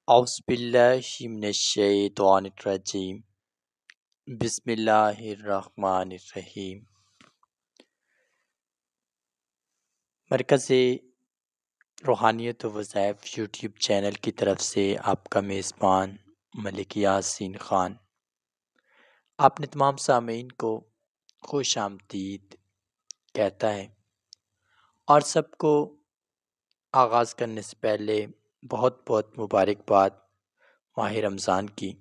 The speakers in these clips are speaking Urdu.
اعوذ باللہ من الشیطان الرجیم بسم اللہ الرحمن الرحیم۔ مرکز روحانیت و وظائف یوٹیوب چینل کی طرف سے آپ کا میزبان ملک یاسین خان اپنے تمام سامعین کو خوش آمدید کہتا ہے، اور سب کو آغاز کرنے سے پہلے بہت بہت مبارکباد ماہ رمضان کی۔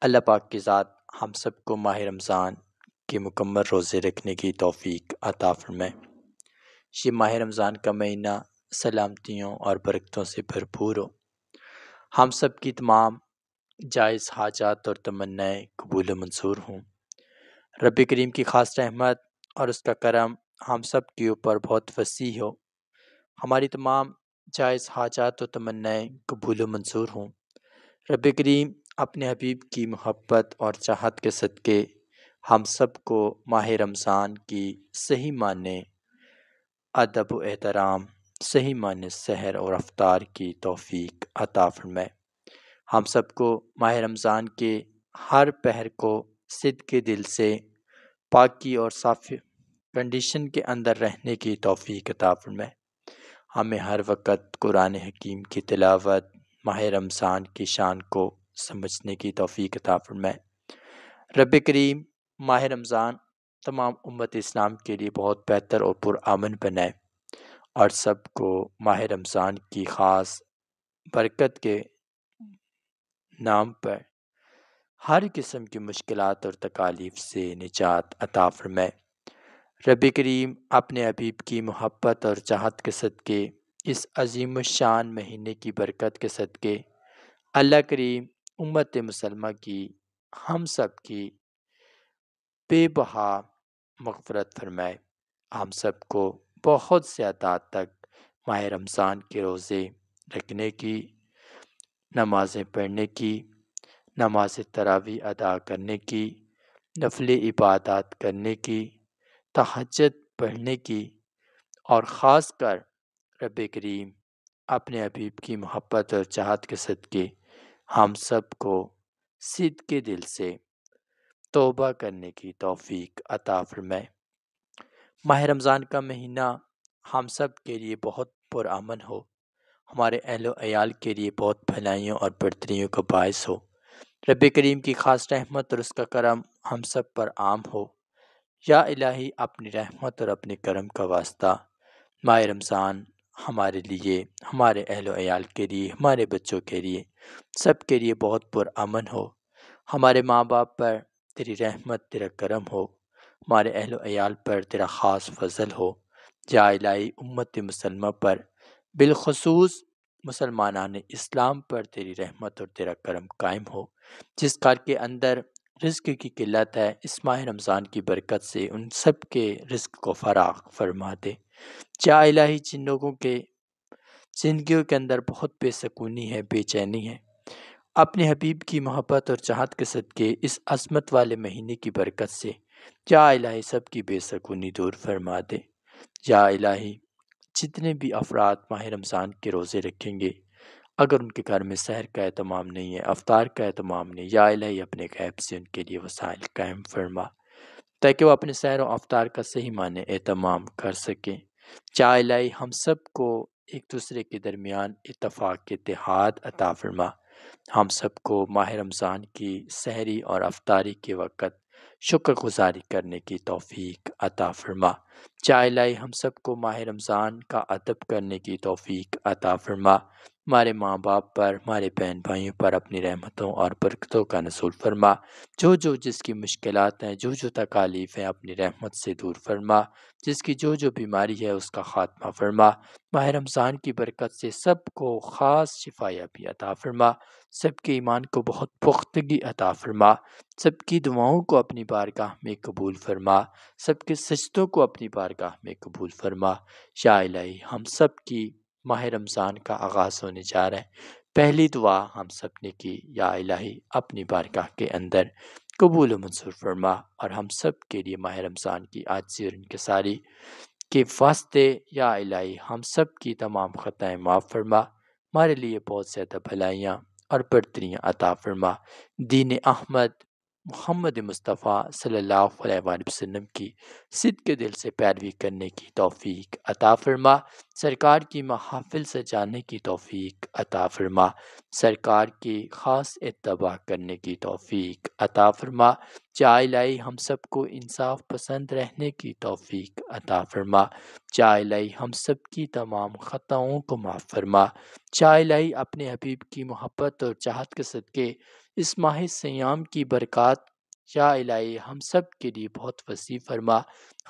اللہ پاک کی ذات ہم سب کو ماہ رمضان کے مکمل روزے رکھنے کی توفیق عطا فرمائے۔ یہ ماہ رمضان کا مہینہ سلامتیوں اور برکتوں سے بھرپور ہو، ہم سب کی تمام جائز حاجات اور تمنائیں قبول و منظور ہوں۔ رب کریم کی خاص رحمت اور اس کا کرم ہم سب کے اوپر بہت وسیع ہو، ہماری تمام جائز حاجات و تمنائیں قبول و منظور ہوں۔ رب کریم اپنے حبیب کی محبت اور چاہت کے صدقے ہم سب کو ماہ رمضان کی صحیح معنی ادب و احترام، صحیح معنی سحر اور افطار کی توفیق عطا فرمائے۔ ہم سب کو ماہ رمضان کے ہر پہر کو صدق کے دل سے پاکی اور صاف کنڈیشن کے اندر رہنے کی توفیق عطا فرمائے۔ ہمیں ہر وقت قرآن حکیم کی تلاوت، ماہ رمضان کی شان کو سمجھنے کی توفیق عطا فرمائے۔ رب کریم ماہ رمضان تمام امت اسلام کے لیے بہت بہتر اور پرامن بنائے، اور سب کو ماہ رمضان کی خاص برکت کے نام پر ہر قسم کی مشکلات اور تکالیف سے نجات عطا فرمائے۔ رب کریم اپنے حبیب کی محبت اور چاہت کے صدقے اس عظیم الشان مہینے کی برکت کے صدقے اللہ کریم امت مسلمہ کی، ہم سب کی بے بہا مغفرت فرمائے۔ ہم سب کو بہت زیادہ تک ماہ رمضان کے روزے رکھنے کی، نمازیں پڑھنے کی، نماز تراویح ادا کرنے کی، نفل عبادات کرنے کی، تہجد پڑھنے کی، اور خاص کر رب کریم اپنے حبیب کی محبت اور چاہت کے صدقے ہم سب کو صدق کے دل سے توبہ کرنے کی توفیق عطا فرمائے۔ ماہ رمضان کا مہینہ ہم سب کے لیے بہت پرامن ہو، ہمارے اہل و عیال کے لیے بہت بھلائیوں اور برتریوں کا باعث ہو۔ رب کریم کی خاص رحمت اور اس کا کرم ہم سب پر عام ہو۔ یا الہی اپنی رحمت اور اپنے کرم کا واسطہ ماہ رمضان ہمارے لیے، ہمارے اہل و عیال کے لیے، ہمارے بچوں کے لیے، سب کے لیے بہت پرامن ہو۔ ہمارے ماں باپ پر تیری رحمت، تیرا کرم ہو، ہمارے اہل و عیال پر تیرا خاص فضل ہو۔ یا الہی امت مسلمہ پر بالخصوص مسلمانان اسلام پر تیری رحمت اور تیرا کرم قائم ہو۔ جس گھر کے اندر رزق کی قلت ہے، اس ماہ رمضان کی برکت سے ان سب کے رزق کو فراخ فرما دے۔ یا الہی جن لوگوں کے زندگیوں کے اندر بہت بے سکونی ہے، بے چینی ہے، اپنے حبیب کی محبت اور چاہت کے صدقے اس عظمت والے مہینے کی برکت سے یا الہی سب کی بے سکونی دور فرما دے۔ یا الہی جتنے بھی افراد ماہ رمضان کے روزے رکھیں گے، اگر ان کے گھر میں سحر کا اہتمام نہیں ہے، افطار کا اہتمام نہیں، یا الہی اپنے غیب سے ان کے لیے وسائل قائم فرما تاکہ وہ اپنے سحر و افطار کا صحیح معنی اہتمام کر سکیں۔ یا الہی ہم سب کو ایک دوسرے کے درمیان اتفاق اتحاد عطا فرما۔ ہم سب کو ماہ رمضان کی سحری اور افطاری کے وقت شکر گزاری کرنے کی توفیق عطا فرما۔ یا الہی ہم سب کو ماہ رمضان کا ادب کرنے کی توفیق عطا فرما۔ ہمارے ماں باپ پر، ہمارے بہن بھائیوں پر اپنی رحمتوں اور برکتوں کا نزول فرما۔ جو جس کی مشکلات ہیں، جو تکالیف ہیں، اپنی رحمت سے دور فرما۔ جس کی جو بیماری ہے اس کا خاتمہ فرما۔ ماہ رمضان کی برکت سے سب کو خاص شفا یابی عطا فرما۔ سب کے ایمان کو بہت پختگی عطا فرما۔ سب کی دعاؤں کو اپنی بارگاہ میں قبول فرما۔ سب کے سجدوں کو اپنی بارگاہ میں قبول فرما۔ یا الہی ہم سب کی ماہ رمضان کا آغاز ہونے جا رہا ہے، پہلی دعا ہم سب نے کی، یا الہی اپنی بارگاہ کے اندر قبول و منظور فرما، اور ہم سب کے لیے ماہ رمضان کی عاجزی اور انکساری کے واسطے یا الہی ہم سب کی تمام خطائیں معاف فرما۔ ہمارے لیے بہت زیادہ بھلائیاں اور برتریاں عطا فرما۔ دین احمد محمد مصطفیٰ صلی اللہ علیہ وآلہ وسلم کی صدق کے دل سے پیروی کرنے کی توفیق عطا فرما۔ سرکار کی محافل سے جانے کی توفیق عطا فرما۔ سرکار کی خاص اتباع کرنے کی توفیق عطا فرما۔ یا الہی ہم سب کو انصاف پسند رہنے کی توفیق عطا فرما۔ یا الہی ہم سب کی تمام خطاؤں کو معاف فرما۔ یا الہی اپنے حبیب کی محبت اور چاہت کے صدقے اس ماہ سیام کی برکات یا الہی ہم سب کے لیے بہت وسیع فرما۔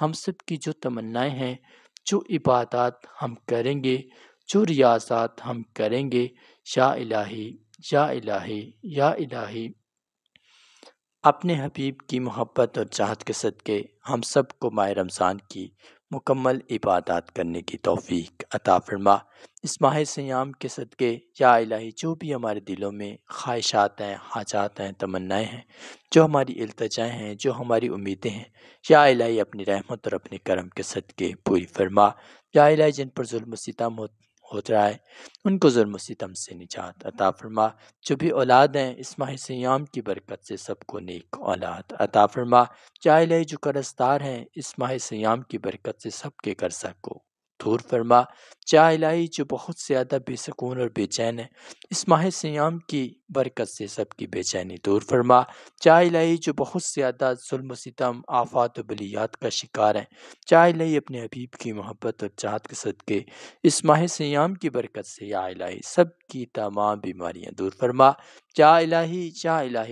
ہم سب کی جو تمنائیں ہیں، جو عبادات ہم کریں گے، جو ریاضات ہم کریں گے، یا الہی یا الہی یا الہی اپنے حبیب کی محبت اور چاہت کے صدقے ہم سب کو ماہ رمضان کی مکمل عبادات کرنے کی توفیق عطا فرما۔ اس ماہ سیام کے صدقے یا الہی جو بھی ہمارے دلوں میں خواہشات ہیں، حاجات ہیں، تمنائیں ہیں، جو ہماری التجائیں ہیں، جو ہماری امیدیں ہیں، یا الہی اپنی رحمت اور اپنے کرم کے صدقے پوری فرما۔ یا الہی جن پر ظلم و ستم ہو رہا ہے ان کو ظلم و ستم سے نجات عطا فرما۔ جو بھی اولاد ہیں اس ماہ سیام کی برکت سے سب کو نیک اولاد عطا فرما۔ یا الہی جو قرض دار ہیں اس ماہ سیام کی برکت سے سب کے قرضہ کو دور فرما۔ یا الہی جو بہت زیادہ بے سکون اور بے چین ہیں اس ماہ سیام کی برکت سے سب کی بے چینی دور فرما۔ یا الہی جو بہت زیادہ ظلم و ستم، آفات و بلیات کا شکار ہیں، یا الہی اپنے حبیب کی محبت اور چاہت کے صدقے اس ماہ سیام کی برکت سے یا الہی سب کی تمام بیماریاں دور فرما۔ یا الہی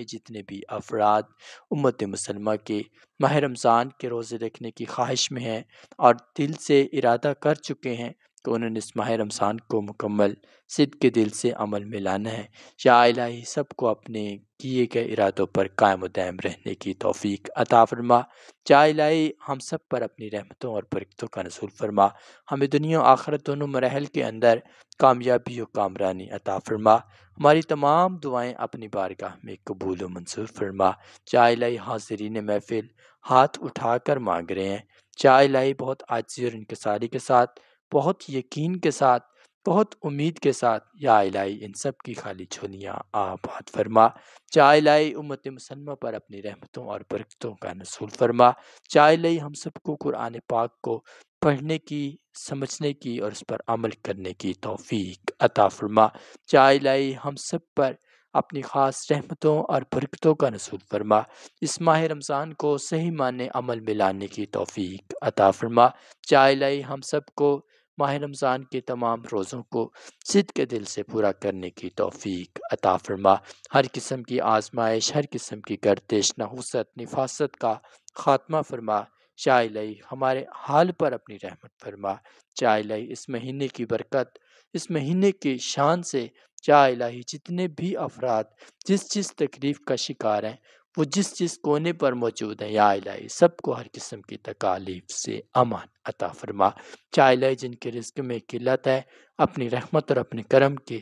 جتنے بھی افراد امت مسلمہ کے ماہ رمضان کے روزے رکھنے کی خواہش میں ہیں اور دل سے ارادہ کر چکے ہیں کہ انہوں نے اس ماہ رمضان کو مکمل صدق کے دل سے عمل میں لانا ہے، یا الہی سب کو اپنے کیے گئے ارادوں پر قائم و دائم رہنے کی توفیق عطا فرما۔ یا الہی ہم سب پر اپنی رحمتوں اور برکتوں کا نزول فرما۔ ہمیں دنیا و آخرت دونوں مراحل کے اندر کامیابی و کامرانی عطا فرما۔ ہماری تمام دعائیں اپنی بارگاہ میں قبول و منظور فرما۔ یا الہی حاضرین محفل ہاتھ اٹھا کر مانگ رہے ہیں، یا الہی بہت عاجزی اور انکساری کے ساتھ، بہت یقین کے ساتھ، بہت امید کے ساتھ، یا الہی ان سب کی خالی جھولیاں آباد فرما۔ یا الہی امت مسلمہ پر اپنی رحمتوں اور برکتوں کا نزول فرما۔ یا الہی ہم سب کو قرآن پاک کو پڑھنے کی، سمجھنے کی اور اس پر عمل کرنے کی توفیق عطا فرما۔ یا الہی ہم سب پر اپنی خاص رحمتوں اور برکتوں کا نزول فرما۔ اس ماہ رمضان کو صحیح معنی عمل میں لانے کی توفیق عطا فرما۔ یا الہی ہم سب کو ماہ رمضان کے تمام روزوں کو صدق کے دل سے پورا کرنے کی توفیق عطا فرما۔ ہر قسم کی آزمائش، ہر قسم کی گردش، نحوست، نفاست کا خاتمہ فرما۔ یا الہی ہمارے حال پر اپنی رحمت فرما۔ یا الہی اس مہینے کی برکت، اس مہینے کی شان سے یا الہی جتنے بھی افراد جس تکلیف کا شکار ہیں، وہ جس کونے پر موجود ہیں، یا الہی سب کو ہر قسم کی تکالیف سے امان عطا فرما۔ یا الہی جن کے رزق میں قلت ہے، اپنی رحمت اور اپنے کرم کے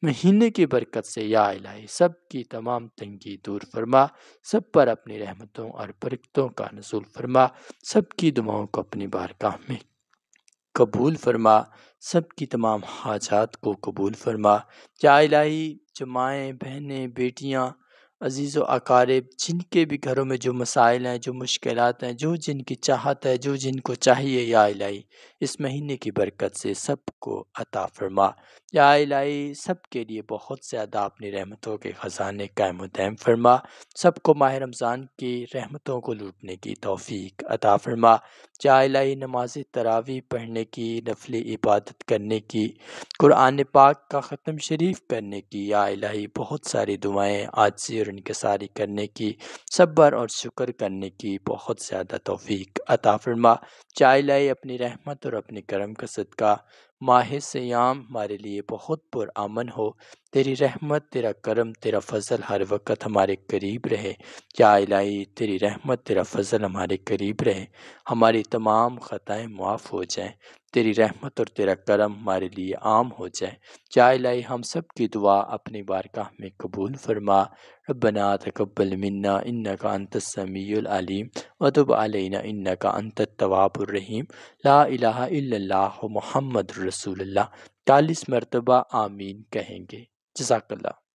مہینے کی برکت سے یا الہی سب کی تمام تنگی دور فرما۔ سب پر اپنی رحمتوں اور برکتوں کا نزول فرما۔ سب کی دعاؤں کو اپنی بارگاہ میں قبول فرما۔ سب کی تمام حاجات کو قبول فرما۔ یا الہی جو مائیں، بہنیں، بیٹیاں، عزیز و اقارب جن کے بھی گھروں میں جو مسائل ہیں، جو مشکلات ہیں، جو جن کی چاہت ہے، جو جن کو چاہیے، یا الہی اس مہینے کی برکت سے سب کو عطا فرما۔ یا الہی سب کے لیے بہت زیادہ اپنی رحمتوں کے خزانے قائم و دائم فرما۔ سب کو ماہ رمضان کی رحمتوں کو لوٹنے کی توفیق عطا فرما۔ یا الہی نماز تراویح پڑھنے کی، نفل عبادت کرنے کی، قرآن پاک کا ختم شریف کرنے کی، یا الہی بہت ساری دعائیں عاجزی اور انکساری کرنے کی، صبر اور شکر کرنے کی بہت زیادہ توفیق عطا فرما۔ یا الہی اپنی رحمت اور اپنے کرم کا صدقہ ماہ سیام ہمارے لیے بہت پرامن ہو۔ تیری رحمت، تیرا کرم، تیرا فضل ہر وقت ہمارے قریب رہے۔ یا الہی تیری رحمت، تیرا فضل ہمارے قریب رہے، ہماری تمام خطائیں معاف ہو جائیں، تیری رحمت اور تیرا کرم ہمارے لیے عام ہو جائے۔ یا الہی ہم سب کی دعا اپنی بارگاہ میں قبول فرما۔ ربنا تقبل منا انک انت السمیع العلیم وتب علینا انک انت التواب الرحیم۔ لا الہ الا اللہ محمد رسول اللہ۔ 40 مرتبہ آمین کہیں گے۔ جزاک اللہ۔